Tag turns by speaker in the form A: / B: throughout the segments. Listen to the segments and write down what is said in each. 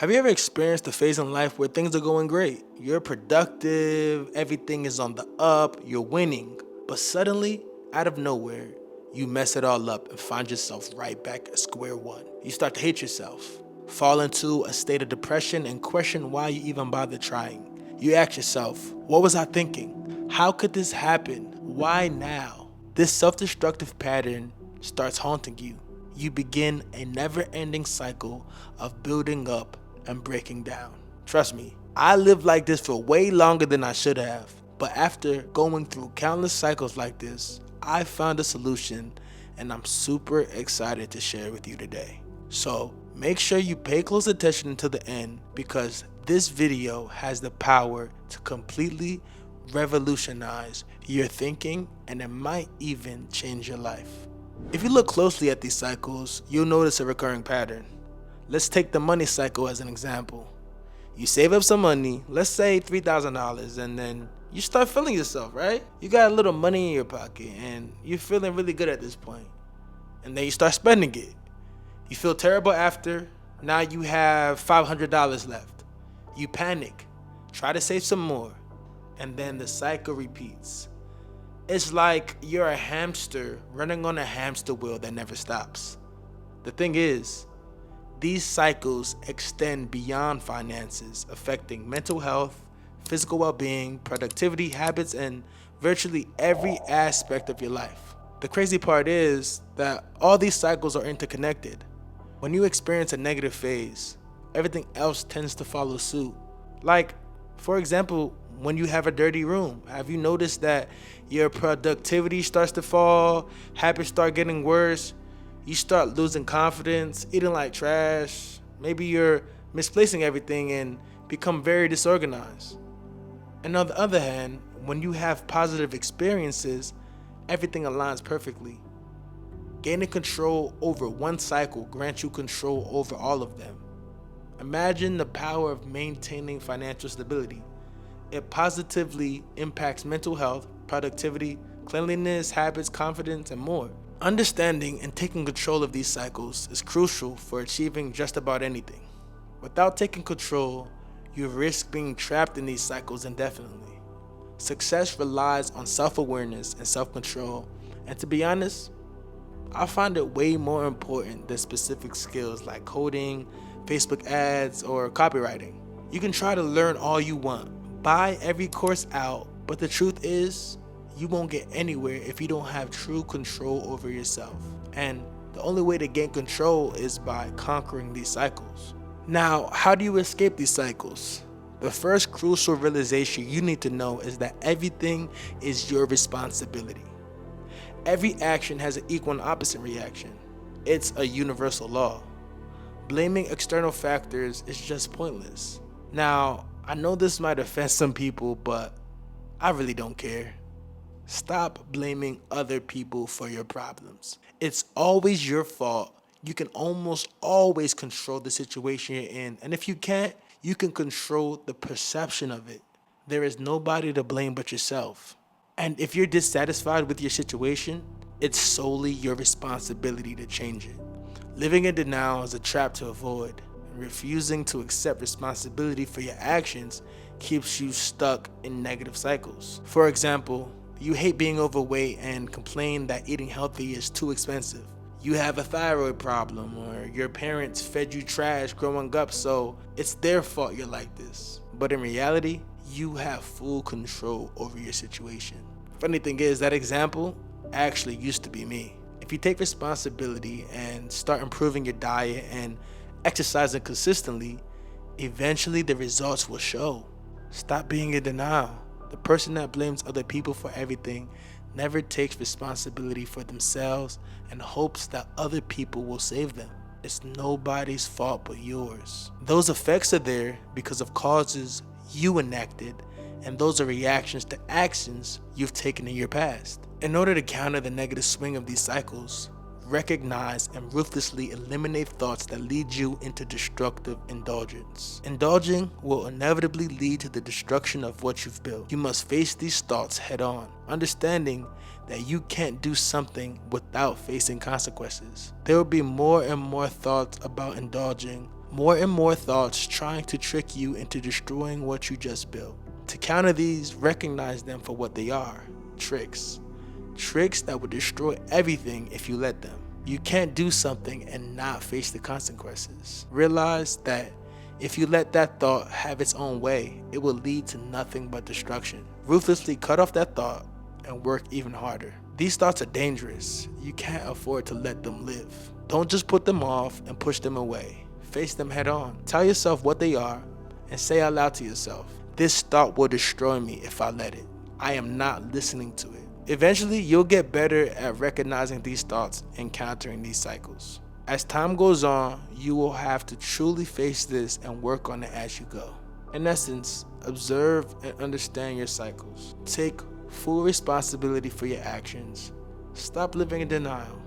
A: Have you ever experienced a phase in life where things are going great? You're productive, everything is on the up, you're winning. But suddenly, out of nowhere, you mess it all up and find yourself right back at square one. You start to hate yourself, fall into a state of depression, and question why you even bother trying. You ask yourself, what was I thinking? How could this happen? Why now? This self destructive pattern starts haunting you. You begin a never ending cycle of building up and breaking down. Trust me, I lived like this for way longer than I should have. But after going through countless cycles like this, I found a solution and I'm super excited to share it with you today. So make sure you pay close attention to the end because this video has the power to completely revolutionize your thinking and it might even change your life. If you look closely at these cycles, you'll notice a recurring pattern. Let's take the money cycle as an example. You save up some money, let's say $3,000, and then you start feeling yourself, right? You got a little money in your pocket and you're feeling really good at this point. And then you start spending it. You feel terrible after, now you have $500 left. You panic, try to save some more, and then the cycle repeats. It's like you're a hamster running on a hamster wheel that never stops. The thing is, these cycles extend beyond finances, affecting mental health, physical well-being, productivity, habits, and virtually every aspect of your life. The crazy part is that all these cycles are interconnected. When you experience a negative phase, everything else tends to follow suit. Like, for example, when you have a dirty room, have you noticed that your productivity starts to fall, habits start getting worse, you start losing confidence, eating like trash, maybe you're misplacing everything and become very disorganized. And on the other hand, when you have positive experiences, everything aligns perfectly. Gaining control over one cycle grants you control over all of them. Imagine the power of maintaining financial stability. It positively impacts mental health, productivity, cleanliness, habits, confidence, and more. Understanding and taking control of these cycles is crucial for achieving just about anything. Without taking control, you risk being trapped in these cycles indefinitely. Success relies on self-awareness and self-control, and to be honest, I find it way more important than specific skills like coding, Facebook ads, or copywriting. You can try to learn all you want, buy every course out, but the truth is, you won't get anywhere if you don't have true control over yourself. And the only way to gain control is by conquering these cycles. Now, how do you escape these cycles? The first crucial realization you need to know is that everything is your responsibility. Every action has an equal and opposite reaction. It's a universal law. Blaming external factors is just pointless. Now, I know this might offend some people, but I really don't care. Stop blaming other people for your problems. It's always your fault. You can almost always control the situation you're in. And if you can't, you can control the perception of it. There is nobody to blame but yourself. And if you're dissatisfied with your situation, it's solely your responsibility to change it. Living in denial is a trap to avoid. And refusing to accept responsibility for your actions keeps you stuck in negative cycles. For example, you hate being overweight and complain that eating healthy is too expensive. You have a thyroid problem, or your parents fed you trash growing up, so it's their fault you're like this. But in reality, you have full control over your situation. Funny thing is, that example actually used to be me. If you take responsibility and start improving your diet and exercising consistently, eventually the results will show. Stop being in denial. The person that blames other people for everything never takes responsibility for themselves and hopes that other people will save them. It's nobody's fault but yours. Those effects are there because of causes you enacted, and those are reactions to actions you've taken in your past. In order to counter the negative swing of these cycles, recognize and ruthlessly eliminate thoughts that lead you into destructive indulgence. Indulging will inevitably lead to the destruction of what you've built. You must face these thoughts head on, understanding that you can't do something without facing consequences. There will be more and more thoughts about indulging, More and more thoughts trying to trick you into destroying what you just built. To counter these, recognize them for what they are: tricks. Tricks that would destroy everything if you let them. You can't do something and not face the consequences. Realize that if you let that thought have its own way, it will lead to nothing but destruction. Ruthlessly cut off that thought and work even harder. These thoughts are dangerous. You can't afford to let them live. Don't just put them off and push them away. Face them head on. Tell yourself what they are and say out loud to yourself, "This thought will destroy me if I let it. I am not listening to it." Eventually, you'll get better at recognizing these thoughts and countering these cycles. As time goes on, you will have to truly face this and work on it as you go. In essence, observe and understand your cycles. Take full responsibility for your actions. Stop living in denial,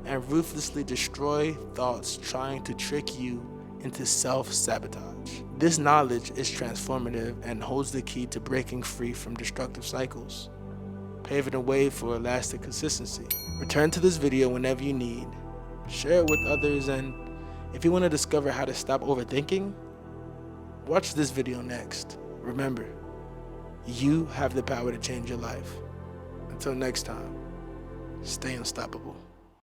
A: and ruthlessly destroy thoughts trying to trick you into self-sabotage. This knowledge is transformative and holds the key to breaking free from destructive cycles, paving the way for lasting consistency. Return to this video whenever you need, share it with others, and if you want to discover how to stop overthinking, watch this video next. Remember, you have the power to change your life. Until next time, stay unstoppable.